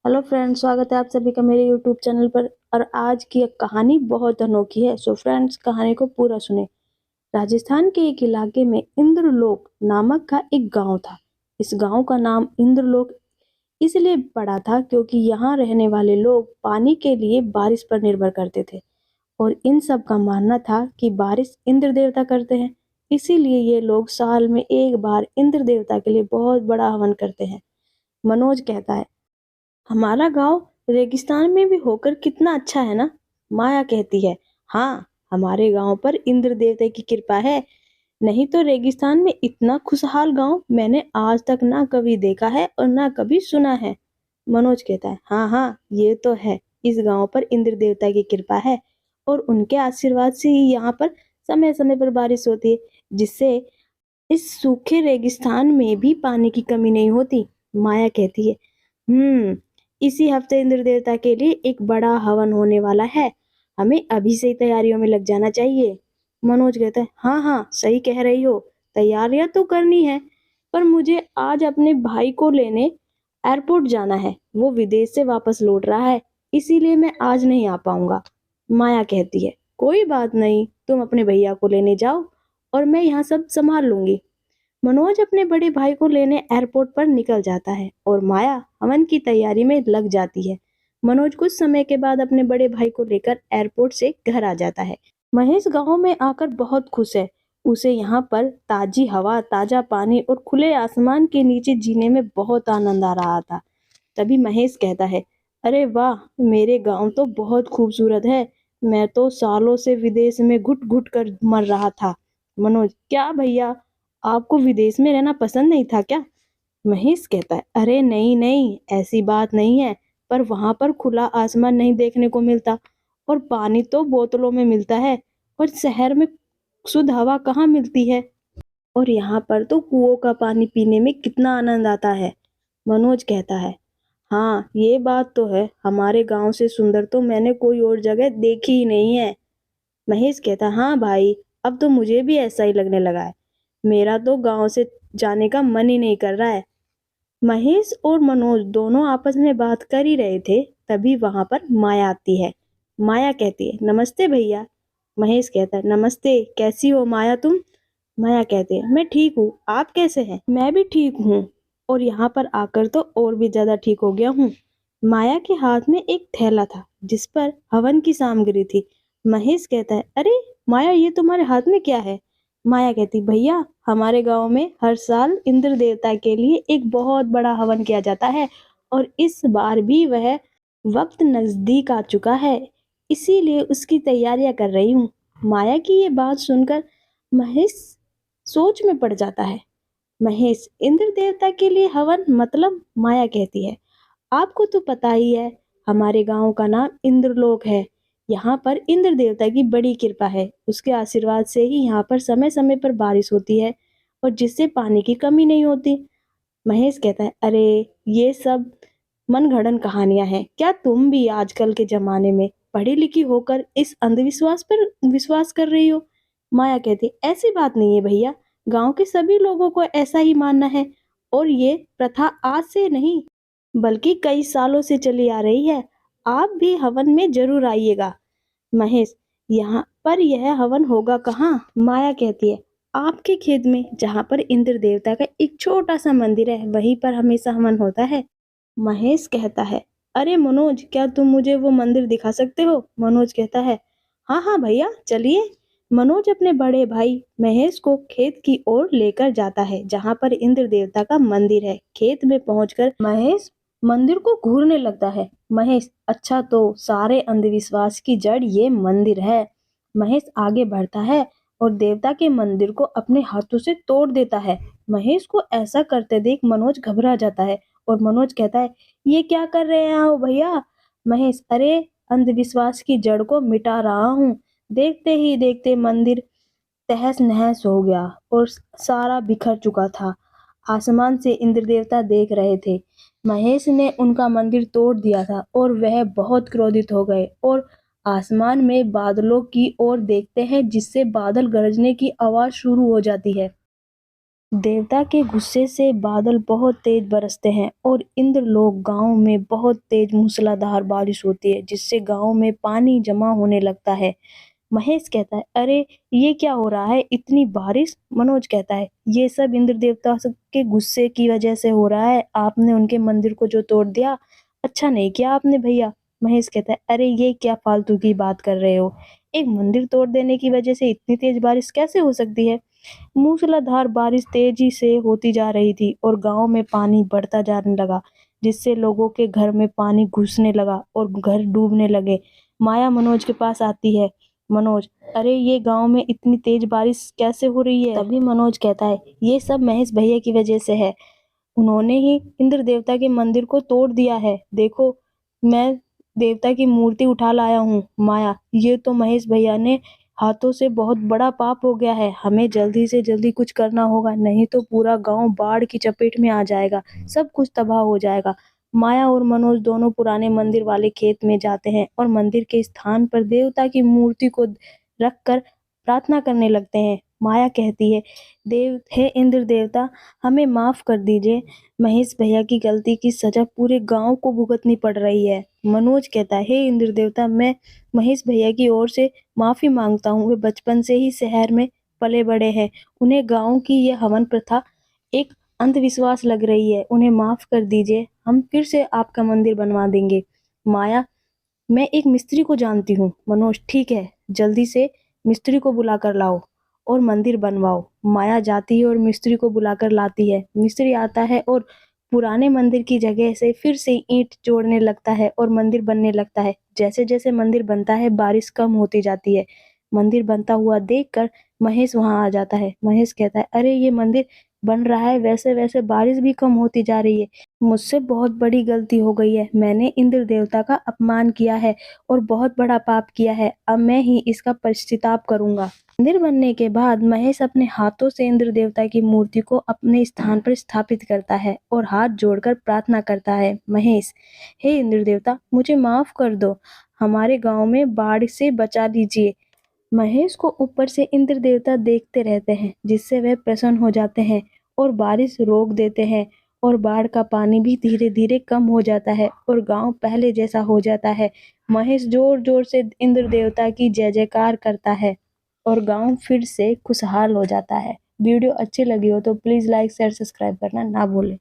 Hello friends, स्वागत है आप सभी का मेरे यूट्यूब चैनल पर। और आज की एक कहानी बहुत अनोखी है। सो फ्रेंड्स, कहानी को पूरा सुने। राजस्थान के एक इलाके में इंद्रलोक नामक का एक गांव था। इस गांव का नाम इंद्रलोक इसलिए पड़ा था क्योंकि यहाँ रहने वाले लोग पानी के लिए बारिश पर निर्भर करते थे। और इन सब का मानना था कि बारिश इंद्र देवता करते हैं। इसीलिए ये लोग साल में एक बार इंद्र देवता के लिए बहुत बड़ा हवन करते हैं। मनोज कहता है, हमारा गांव रेगिस्तान में भी होकर कितना अच्छा है ना। माया कहती है, हाँ, हमारे गांव पर इंद्र देवता की कृपा है। नहीं तो रेगिस्तान में इतना खुशहाल गांव मैंने आज तक ना कभी देखा है और ना कभी सुना है। मनोज कहता है, हाँ हाँ, ये तो है। इस गांव पर इंद्र देवता की कृपा है और उनके आशीर्वाद से ही यहाँ पर समय समय पर बारिश होती है, जिससे इस सूखे रेगिस्तान में भी पानी की कमी नहीं होती। माया कहती है, इसी हफ्ते इंद्र देवता के लिए एक बड़ा हवन होने वाला है। हमें अभी से ही तैयारियों में लग जाना चाहिए। मनोज कहता है, हाँ हाँ, सही कह रही हो। तैयारियां तो करनी है, पर मुझे आज अपने भाई को लेने एयरपोर्ट जाना है। वो विदेश से वापस लौट रहा है, इसीलिए मैं आज नहीं आ पाऊंगा। माया कहती है, कोई बात नहीं, तुम अपने भैया को लेने जाओ और मैं यहाँ सब संभाल लूंगी। मनोज अपने बड़े भाई को लेने एयरपोर्ट पर निकल जाता है और माया हवन की तैयारी में लग जाती है। मनोज कुछ समय के बाद अपने बड़े भाई को लेकर एयरपोर्ट से घर आ जाता है। महेश गांव में आकर बहुत खुश है। उसे यहाँ पर ताजी हवा, ताजा पानी और खुले आसमान के नीचे जीने में बहुत आनंद आ रहा था। तभी महेश कहता है, अरे वाह, मेरे गांव तो बहुत खूबसूरत है। मैं तो सालों से विदेश में घुट घुट कर मर रहा था। मनोज, क्या भैया, आपको विदेश में रहना पसंद नहीं था क्या? महेश कहता है, अरे नहीं नहीं, ऐसी बात नहीं है। पर वहां पर खुला आसमान नहीं देखने को मिलता और पानी तो बोतलों में मिलता है और शहर में शुद्ध हवा कहाँ मिलती है। और यहाँ पर तो कुओं का पानी पीने में कितना आनंद आता है। मनोज कहता है, हाँ, ये बात तो है। हमारे गांव से सुंदर तो मैंने कोई और जगह देखी ही नहीं है। महेश कहता, हाँ भाई, अब तो मुझे भी ऐसा ही लगने लगा है। मेरा तो गांव से जाने का मन ही नहीं कर रहा है। महेश और मनोज दोनों आपस में बात कर ही रहे थे, तभी वहां पर माया आती है। माया कहती है, नमस्ते भैया। महेश कहता है, नमस्ते, कैसी हो माया तुम? माया कहती है, मैं ठीक हूँ, आप कैसे हैं? मैं भी ठीक हूँ, और यहाँ पर आकर तो और भी ज्यादा ठीक हो गया हूँ। माया के हाथ में एक थैला था जिस पर हवन की सामग्री थी। महेश कहता है, अरे माया, ये तुम्हारे हाथ में क्या है? माया कहती, भैया, हमारे गांव में हर साल इंद्र देवता के लिए एक बहुत बड़ा हवन किया जाता है और इस बार भी वह वक्त नजदीक आ चुका है, इसीलिए उसकी तैयारियां कर रही हूँ। माया की ये बात सुनकर महेश सोच में पड़ जाता है। महेश, इंद्र देवता के लिए हवन मतलब? माया कहती है, आपको तो पता ही है, हमारे गांव का नाम इंद्रलोक है। यहाँ पर इंद्र देवता की बड़ी कृपा है। उसके आशीर्वाद से ही यहाँ पर समय समय पर बारिश होती है और जिससे पानी की कमी नहीं होती। महेश कहता है, अरे ये सब मनगढ़ंत कहानियां हैं। क्या तुम भी आजकल के जमाने में पढ़ी लिखी होकर इस अंधविश्वास पर विश्वास कर रही हो? माया कहती, ऐसी बात नहीं है भैया, गांव के सभी लोगों को ऐसा ही मानना है और ये प्रथा आज से नहीं बल्कि कई सालों से चली आ रही है। आप भी हवन में जरूर आइएगा। महेश, यहाँ पर यह हवन होगा कहाँ? माया कहती है, आपके खेत में, जहाँ पर इंद्र देवता का एक छोटा सा मंदिर है, वहीं पर हमेशा हवन होता है। महेश कहता है, अरे मनोज, क्या तुम मुझे वो मंदिर दिखा सकते हो? मनोज कहता है, हाँ हाँ भैया, चलिए। मनोज अपने बड़े भाई महेश को खेत की ओर लेकर जाता है जहाँ पर इंद्र देवता का मंदिर है। खेत में पहुंचकर महेश मंदिर को घूरने लगता है। महेश, अच्छा, तो सारे अंधविश्वास की जड़ ये मंदिर है। महेश आगे बढ़ता है और देवता के मंदिर को अपने हाथों से तोड़ देता है। महेश को ऐसा करते देख मनोज घबरा जाता है और मनोज कहता है, ये क्या कर रहे हैं आप भैया? महेश, अरे अंधविश्वास की जड़ को मिटा रहा हूँ। देखते ही देखते मंदिर तहस नहस हो गया और सारा बिखर चुका था। आसमान से इंद्र देवता देख रहे थे। महेश ने उनका मंदिर तोड़ दिया था और वह बहुत क्रोधित हो गए और आसमान में बादलों की ओर देखते हैं, जिससे बादल गरजने की आवाज शुरू हो जाती है। देवता के गुस्से से बादल बहुत तेज बरसते हैं और इंद्रलोक गांव में बहुत तेज मूसलाधार बारिश होती है, जिससे गांव में पानी जमा होने लगता है। महेश कहता है, अरे ये क्या हो रहा है, इतनी बारिश। मनोज कहता है, ये सब इंद्र देवता के गुस्से की वजह से हो रहा है, आपने उनके मंदिर को जो तोड़ दिया, अच्छा नहीं किया आपने भैया। महेश कहता है, अरे ये क्या फालतू की बात कर रहे हो, एक मंदिर तोड़ देने की वजह से इतनी तेज बारिश कैसे हो सकती है। मूसलाधार बारिश तेजी से होती जा रही थी और गांव में पानी बढ़ता जाने लगा, जिससे लोगों के घर में पानी घुसने लगा और घर डूबने लगे। माया मनोज के पास आती है। मनोज, अरे ये गांव में इतनी तेज बारिश कैसे हो रही है। तभी मनोज कहता है, ये सब महेश भैया की वजह से है, उन्होंने ही इंद्र देवता के मंदिर को तोड़ दिया है। देखो, मैं देवता की मूर्ति उठा लाया हूँ। माया, ये तो महेश भैया ने हाथों से बहुत बड़ा पाप हो गया है, हमें जल्दी से जल्दी कुछ करना होगा, नहीं तो पूरा गांव बाढ़ की चपेट में आ जाएगा, सब कुछ तबाह हो जाएगा। माया और मनोज दोनों पुराने मंदिर वाले खेत में जाते हैं और मंदिर के स्थान पर देवता की मूर्ति को रखकर प्रार्थना करने लगते हैं। माया कहती है, देव हे इंद्र देवता, हमें माफ कर दीजिए, महेश भैया की गलती की सजा पूरे गांव को भुगतनी पड़ रही है। मनोज कहता है, हे इंद्र देवता, मैं महेश भैया की ओर से माफी मांगता हूँ, वे बचपन से ही शहर में पले बड़े हैं, उन्हें गांव की यह हवन प्रथा एक अंधविश्वास लग रही है, उन्हें माफ कर दीजिए, हम फिर से आपका मंदिर बनवा देंगे। माया, मैं एक मिस्त्री को जानती हूँ। मनोज, ठीक है, जल्दी से मिस्त्री को बुला कर लाओ और मंदिर बनवाओ। माया जाती है और मिस्त्री को बुलाकर लाती है। मिस्त्री आता है और पुराने मंदिर की जगह से फिर से ईंट जोड़ने लगता है और मंदिर बनने लगता है। जैसे जैसे मंदिर बनता है, बारिश कम होती जाती है। मंदिर बनता हुआ देखकर महेश वहां आ जाता है। महेश कहता है, अरे ये मंदिर बन रहा है, वैसे वैसे बारिश भी कम होती जा रही है। मुझसे बहुत बड़ी गलती हो गई है, मैंने इंद्र देवता का अपमान किया है और बहुत बड़ा पाप किया है, अब मैं ही इसका पश्चाताप करूंगा। मंदिर बनने के बाद महेश अपने हाथों से इंद्र देवता की मूर्ति को अपने स्थान पर स्थापित करता है और हाथ जोड़कर प्रार्थना करता है। महेश, हे इंद्र देवता, मुझे माफ कर दो, हमारे गांव में बाढ़ से बचा लीजिए। महेश को ऊपर से इंद्र देवता देखते रहते हैं, जिससे वह प्रसन्न हो जाते हैं और बारिश रोक देते हैं और बाढ़ का पानी भी धीरे धीरे कम हो जाता है और गांव पहले जैसा हो जाता है। महेश जोर जोर से इंद्र देवता की जय जयकार करता है और गांव फिर से खुशहाल हो जाता है। वीडियो अच्छी लगी हो तो प्लीज लाइक शेयर सब्सक्राइब करना ना भूलें।